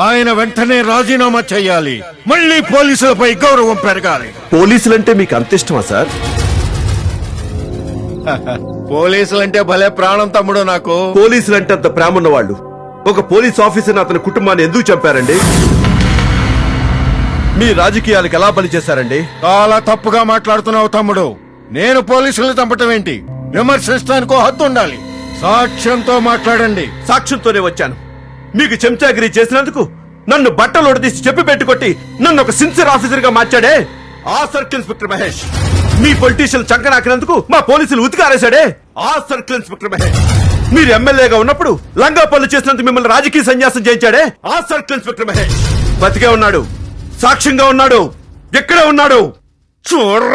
ఆయన వెంటనే రాజీనామా చేయాలి. మళ్ళీ పోలీసులపై గౌరవం పెరగాలి. పోలీసులంటే మీకు అంత ఇష్టమా సార్? పోలీసులంటే భలే ప్రాణం తమ్ముడు నాకు. పోలీసులంటే అంత ప్రేమ ఉన్నవాళ్ళు ఒక పోలీస్ ఆఫీసర్ అతని కుటుంబాన్ని ఎందుకు చంపారండి? మీ రాజకీయాలకు ఎలా బలి చేశారండి? చాలా తప్పుగా మాట్లాడుతున్నావు తమ్ముడు. నేను పోలీసులు చంపటం ఏంటి? విమర్శించడానికో హద్దు ఉండాలి. సాక్ష్యంతో మాట్లాడండి. సాక్ష్యంతోనే వచ్చాను. మీకు చెంచాగిరి చేసినందుకు నన్ను బట్టలు తీసి చెప్పి పెట్టుకొట్టి నన్ను ఒక సిన్సియర్ ఆఫీసర్ గా మార్చాడే ఆ సర్కిల్ ఇన్స్పెక్టర్ మహేష్. మీ పొలిటీషియన్ చంకనాకినందుకు మా పోలీసులు ఉతికారేశాడే ఆ సర్కిల్ ఇన్స్పెక్టర్ మహేష్. మీరు ఎమ్మెల్యేగా ఉన్నప్పుడు లంగా పనులు చేసినందుకు మిమ్మల్ని రాజకీయ సన్యాసం చేయించాడే ఆ సర్కిల్ ఇన్స్పెక్టర్ మహేష్. బతికే ఉన్నాడు, సాక్ష్యంగా ఉన్నాడు, ఎక్కడే ఉన్నాడు చూర్ర.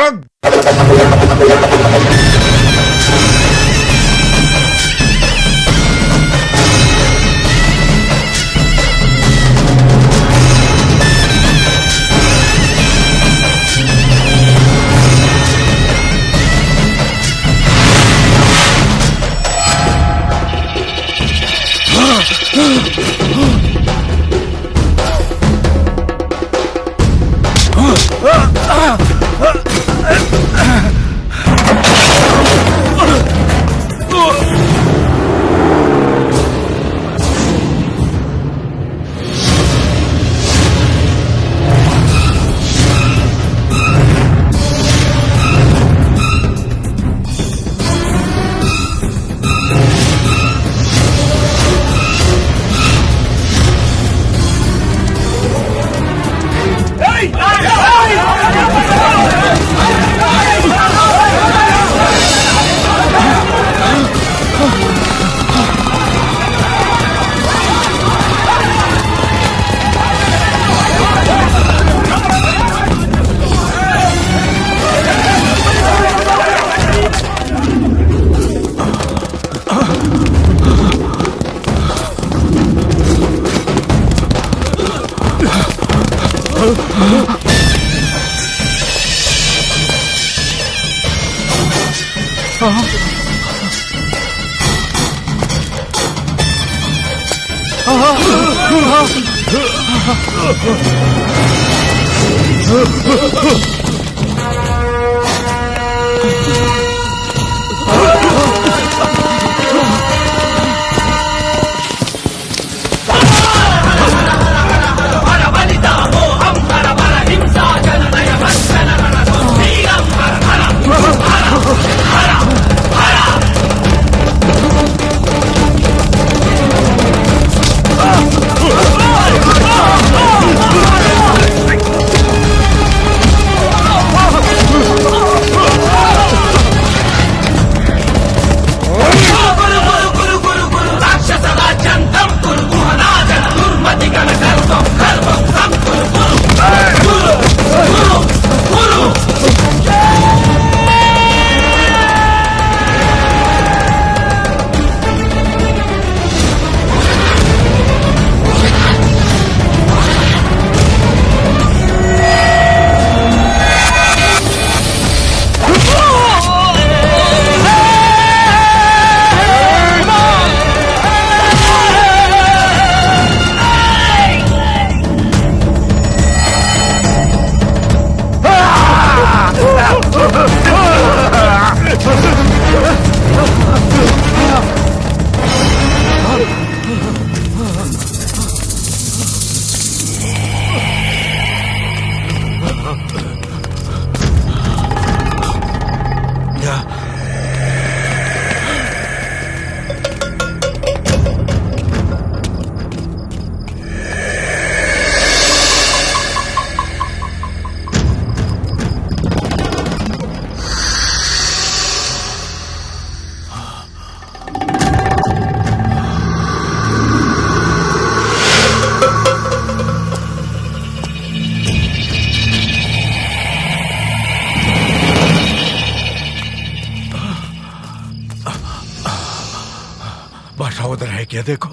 बाटा उधर है क्या देखो।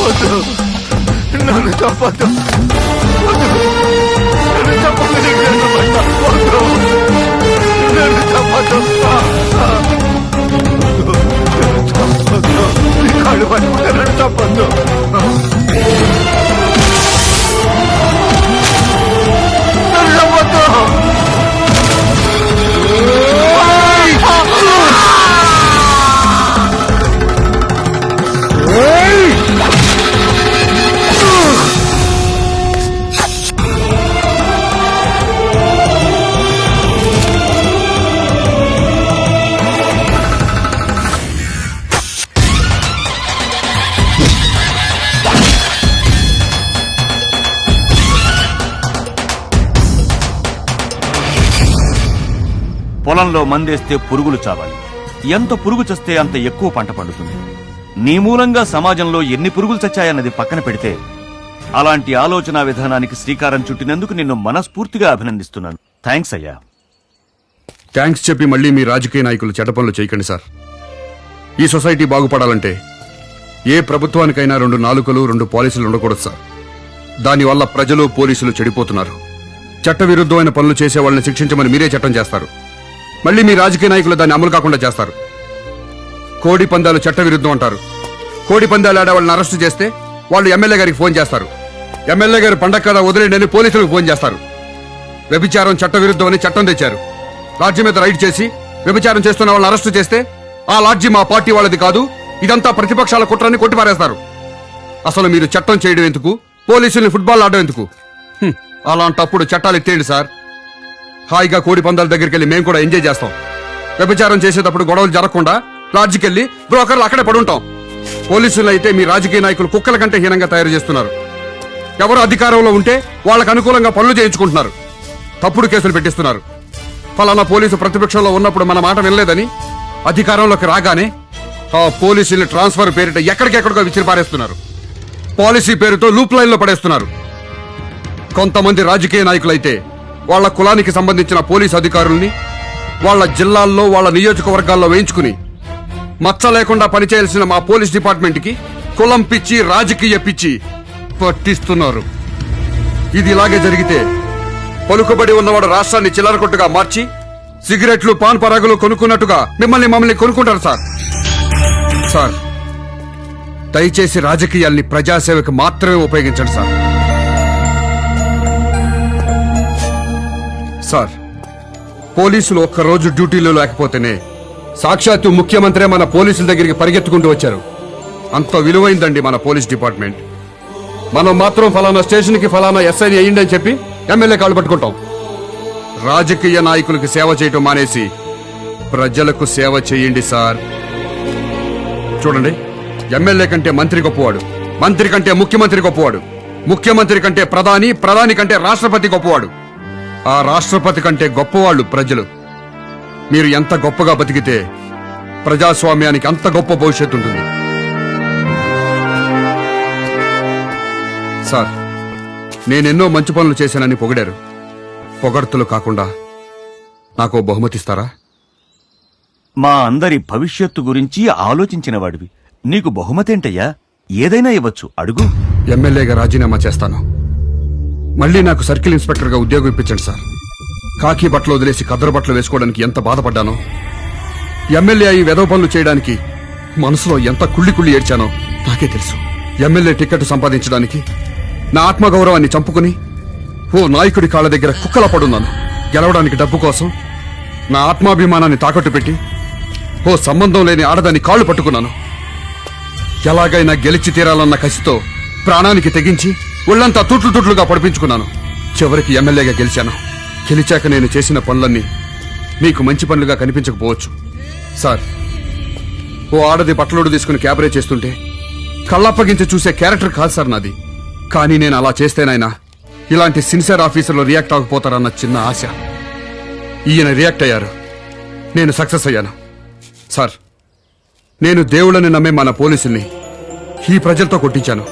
వద్దు. నన్ను చంపొద్దు. వద్దు. నన్ను చంపొద్దు. నీకు దండం పెడతా. వద్దు. నన్ను చంపొద్దు. నన్ను చంపొద్దు. నీ కాళ్ళు పట్టుకుంటే నన్ను చంపొద్దు. నన్ను చంపొద్దు. పొలంలో మందేస్తే పురుగులు చావాలి. ఎంత పురుగు చస్తే అంత ఎక్కువ పంట పండుతుంది. నీ మూలంగా సమాజంలో ఎన్ని పురుగులు చచ్చాయన్నది పక్కన పెడితే అలాంటి ఆలోచన విధానానికి శ్రీకారం చుట్టినందుకు నిన్ను మనస్ఫూర్తిగా అభినందిస్తున్నాను. థ్యాంక్స్ అయ్యా. థ్యాంక్స్ చెప్పి మళ్ళీ మీ రాజకీయ నాయకులు చెడ్డ పనులు చేయకండి సార్. ఈ సొసైటీ బాగుపడాలంటే ఏ ప్రభుత్వానికైనా 2 నాలుకలు 2 పాలసీలు ఉండకూడదు సార్. దానివల్ల ప్రజలు పోలీసులు చెడిపోతున్నారు. చట్ట విరుద్ధమైన పనులు చేసే వాళ్ళని శిక్షించమని మీరే చట్టం చేస్తారు. మళ్ళీ మీ రాజకీయ నాయకులు దాన్ని అమలు కాకుండా చేస్తారు. కోడి పందాలు చట్ట విరుద్ధం అంటారు. కోడి పందాలు ఆడే వాళ్ళని అరెస్టు చేస్తే వాళ్ళు ఎమ్మెల్యే గారికి ఫోన్ చేస్తారు. ఎమ్మెల్యే గారు పండగ కదా వదిలేండి పోలీసులకు ఫోన్ చేస్తారు. వ్యభిచారం చట్ట విరుద్ధం అని చట్టం తెచ్చారు. లాడ్జి మీద రైడ్ చేసి వ్యభిచారం చేస్తున్న వాళ్ళని అరెస్టు చేస్తే ఆ లాడ్జి మా పార్టీ వాళ్ళది కాదు, ఇదంతా ప్రతిపక్షాల కుట్రని కొట్టిపారేస్తారు. అసలు మీరు చట్టం చేయడం ఎందుకు, పోలీసుల్ని ఫుట్బాల్ ఆడడం ఎందుకు? అలాంటప్పుడు చట్టాలు ఎత్తేయండి సార్. హాయిగా కోడి పందాల దగ్గరికి వెళ్ళి మేము కూడా ఎంజాయ్ చేస్తాం. వ్యభిచారం చేసేటప్పుడు గొడవలు జరగకుండా లాడ్జికి వెళ్ళి బ్రోకర్లు అక్కడే పడుంటాం. పోలీసులు అయితే మీ రాజకీయ నాయకులు కుక్కల కంటే హీనంగా తయారు చేస్తున్నారు. ఎవరు అధికారంలో ఉంటే వాళ్ళకు అనుకూలంగా పనులు చేయించుకుంటున్నారు. తప్పుడు కేసులు పెట్టిస్తున్నారు. ఫలానా పోలీసు ప్రతిపక్షంలో ఉన్నప్పుడు మన మాట వినలేదని అధికారంలోకి రాగానే ఆ పోలీసుల్ని ట్రాన్స్ఫర్ పేరిట ఎక్కడికెక్కడికో విసిరిపారేస్తున్నారు. పాలసీ పేరుతో లూప్ లైన్ లో పడేస్తున్నారు. కొంతమంది రాజకీయ నాయకులైతే వాళ్ళ కులానికి సంబంధించిన పోలీసు అధికారుల్ని వాళ్ళ జిల్లాల్లో వాళ్ళ నియోజకవర్గాల్లో వేయించుకుని మచ్చ లేకుండా పనిచేయాల్సిన మా పోలీస్ డిపార్ట్మెంట్ కి కులం పిచ్చి రాజకీయ పిచ్చి పట్టిస్తున్నారు. ఇది ఇలాగే జరిగితే పలుకుబడి ఉన్నవాడు రాష్ట్రాన్ని చిల్లర కొట్టుగా మార్చి సిగరెట్లు పాన్ పరాగులు కొనుక్కున్నట్టుగా మమ్మల్ని కొనుక్కుంటారు సార్. సార్ దయచేసి రాజకీయాల్ని ప్రజాసేవకు మాత్రమే ఉపయోగించండి సార్. సార్ పోలీసులు ఒక్కరోజు డ్యూటీలో లేకపోతేనే సాక్షాత్తు ముఖ్యమంత్రి మన పోలీసుల దగ్గరికి పరిగెత్తుకుంటూ వచ్చారు. అంత విలువైందండి మన పోలీస్ డిపార్ట్మెంట్. మనం మాత్రం ఫలానా స్టేషన్ కి ఫలానా ఎస్ఐని అయ్యిండి అని చెప్పి ఎమ్మెల్యే కాళ్ళు పట్టుకుంటాం. రాజకీయ నాయకులకు సేవ చేయటం మానేసి ప్రజలకు సేవ చేయండి సార్. చూడండి, ఎమ్మెల్యే కంటే మంత్రి గొప్పవాడు, మంత్రి కంటే ముఖ్యమంత్రి గొప్పవాడు, ముఖ్యమంత్రి కంటే ప్రధాని, ప్రధాని కంటే రాష్ట్రపతి గొప్పవాడు, ఆ రాష్ట్రపతి కంటే గొప్పవాళ్ళు ప్రజలు. మీరు ఎంత గొప్పగా బతికితే ప్రజాస్వామ్యానికి అంత గొప్ప భవిష్యత్తు ఉంటుంది. సార్ నేనెన్నో మంచి పనులు చేశానని పొగిడారు. పొగడ్తలు కాకుండా నాకు బహుమతిస్తారా? మా అందరి భవిష్యత్తు గురించి ఆలోచించిన వాడివి. నీకు బహుమతేంటయ్యా? ఏదైనా ఇవ్వచ్చు, అడుగు. ఎమ్మెల్యేగా రాజీనామా చేస్తాను. మళ్ళీ నాకు సర్కిల్ ఇన్స్పెక్టర్ గా ఉద్యోగం ఇప్పించండి సార్. కాకి బట్టలు వదిలేసి కద్దరు బట్టలు వేసుకోవడానికి ఎంత బాధపడ్డానో, ఎమ్మెల్యే అయి వెధవ పనులు చేయడానికి మనసులో ఎంత కుళ్ళి ఏడ్చానో నాకే తెలుసు. ఎమ్మెల్యే టికెట్ సంపాదించడానికి నా ఆత్మగౌరవాన్ని చంపుకుని ఓ నాయకుడి కాళ్ళ దగ్గర కుక్కలా పడున్నాను. గెలవడానికి డబ్బు కోసం నా ఆత్మాభిమానాన్ని తాకట్టు పెట్టి ఓ సంబంధం లేని ఆడదాన్ని కాళ్ళు పట్టుకున్నాను. ఎలాగైనా గెలిచి తీరాలన్న కసితో ప్రాణానికి తెగించి ఒళ్లంతా తుట్లుగా పడిపించుకున్నాను. చివరికి ఎమ్మెల్యేగా గెలిచాను. గెలిచాక నేను చేసిన పనులన్నీ మీకు మంచి పనులుగా కనిపించకపోవచ్చు సార్. ఓ ఆడది బట్టలోడు తీసుకుని క్యాబరే చేస్తుంటే కళ్ళప్పగించి చూసే క్యారెక్టర్ కాదు సార్ నాది. కానీ నేను అలా చేస్తేనైనా ఇలాంటి సిన్సియర్ ఆఫీసర్లు రియాక్ట్ అవ్వకపోతారన్న చిన్న ఆశ. ఈయన రియాక్ట్ అయ్యారు, నేను సక్సెస్ అయ్యాను. సార్ నేను దేవుళ్ళని నమ్మే మన పోలీసుల్ని ఈ ప్రజలతో కొట్టించాను.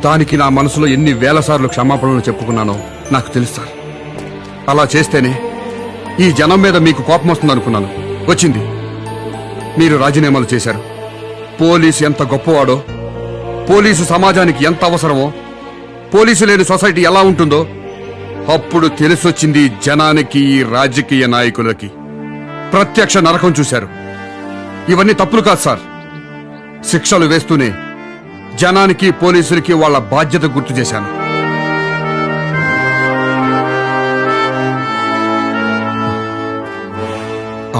దానికి నా మనసులో ఎన్ని వేల సార్లు క్షమాపణలు చెప్పుకున్నానో నాకు తెలుసు సార్. అలా చేస్తేనే ఈ జనం మీద మీకు కోపం వస్తుందనుకున్నాను, వచ్చింది. మీరు రాజీనామాలు చేశారు. పోలీసు ఎంత గొప్పవాడో, పోలీసు సమాజానికి ఎంత అవసరమో, పోలీసు లేని సొసైటీ ఎలా ఉంటుందో అప్పుడు తెలిసొచ్చింది జనానికి, ఈ రాజకీయ నాయకులకి. ప్రత్యక్ష నరకం చూశారు. ఇవన్నీ తప్పులు కాదు సార్. శిక్షలు వేస్తూనే జనానికి, పోలీసులకి వాళ్ళ బాధ్యత గుర్తు చేశాను.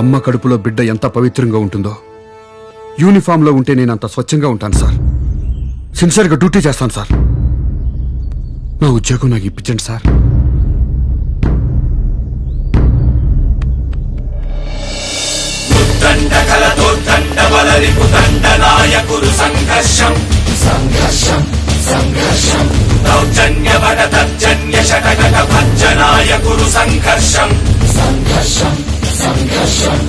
అమ్మ కడుపులో బిడ్డ ఎంత పవిత్రంగా ఉంటుందో యూనిఫామ్ లో ఉంటే నేనంత స్వచ్ఛంగా ఉంటాను సార్. సిన్సియర్గా డ్యూటీ చేస్తాను సార్. నా ఉద్యోగం నాకు ఇప్పించండి సార్. దౌర్జన్య బడ తర్జన్య శటగట భర్జనాయ గురు సంఘర్షం